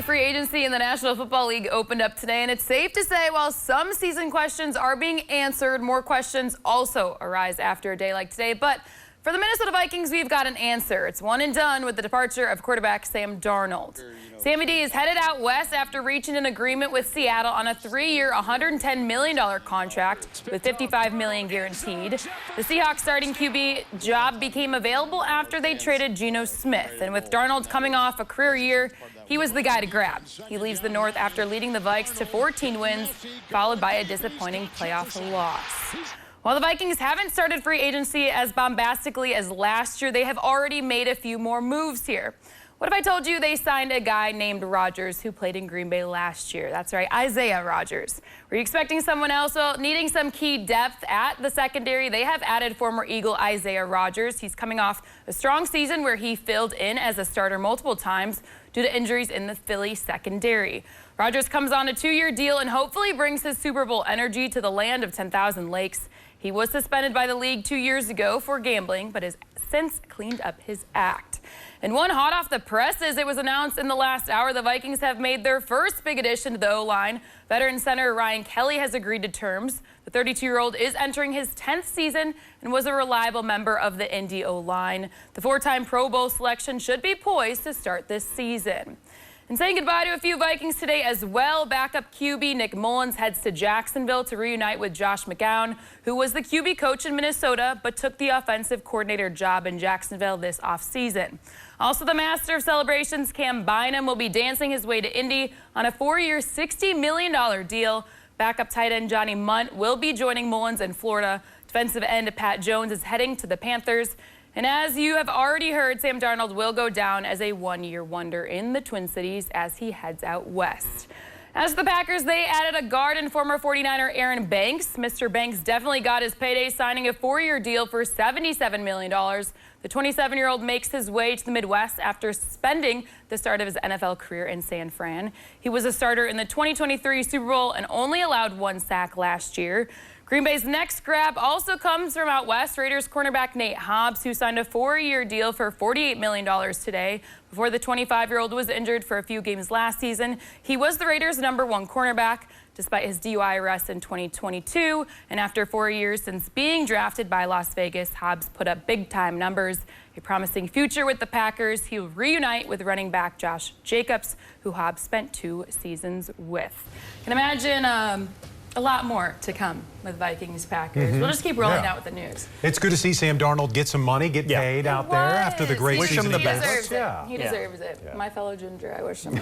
the free agency in the National Football League opened up today, and it's safe to say while some season questions are being answered, more questions also arise after a day like today. But for the Minnesota Vikings, we've got an answer. It's one and done with the departure of quarterback Sam Darnold. Sammy D is headed out west after reaching an agreement with Seattle on a 3-year, $110 million contract with $55 million guaranteed. The Seahawks starting QB job became available after they traded Geno Smith. And with Darnold coming off a career year, he was the guy to grab. He leaves the North after leading the Vikes to 14 wins, followed by a disappointing playoff loss. While the Vikings haven't started free agency as bombastically as last year, they have already made a few more moves here. What if I told you they signed a guy named Rodgers who played in Green Bay last year? That's right, Isaiah Rodgers. Were you expecting someone else? Well, needing some key depth at the secondary, they have added former Eagle Isaiah Rodgers. He's coming off a strong season where he filled in as a starter multiple times due to injuries in the Philly secondary. Rodgers comes on a 2-year deal and hopefully brings his Super Bowl energy to the land of 10,000 lakes. He was suspended by the league 2 years ago for gambling, but has since cleaned up his act. And one hot off the presses, it was announced in the last hour the Vikings have made their first big addition to the O-line. Veteran center Ryan Kelly has agreed to terms. The 32-year-old is entering his 10th season and was a reliable member of the Indy O-line. The 4-time Pro Bowl selection should be poised to start this season. And saying goodbye to a few Vikings today as well. Backup QB Nick Mullins heads to Jacksonville to reunite with Josh McCown, who was the QB coach in Minnesota but took the offensive coordinator job in Jacksonville this offseason. Also, the master of celebrations, Cam Bynum, will be dancing his way to Indy on a 4-year, $60 million deal. Backup tight end Johnny Munt will be joining Mullins in Florida. Defensive end Pat Jones is heading to the Panthers. And as you have already heard, Sam Darnold will go down as a 1-year wonder in the Twin Cities as he heads out west. As for the Packers, they added a guard and former 49er Aaron Banks. Mr. Banks definitely got his payday, signing a 4-year deal for $77 million. The 27-year-old makes his way to the Midwest after spending the start of his NFL career in San Fran. He was a starter in the 2023 Super Bowl and only allowed 1 sack last year. Green Bay's next grab also comes from out west. Raiders cornerback Nate Hobbs, who signed a 4-year deal for $48 million today. Before the 25-year-old was injured for a few games last season, he was the Raiders' #1 cornerback. Despite his DUI arrest in 2022, and after 4 years since being drafted by Las Vegas, Hobbs put up big-time numbers. A promising future with the Packers. He will reunite with running back Josh Jacobs, who Hobbs spent 2 seasons with. Can imagine a lot more to come with Vikings Packers. We'll just keep rolling out with the news. It's good to see Sam Darnold get some money, get paid out there after the great season. He deserves it. He deserves it. My fellow Ginger, I wish him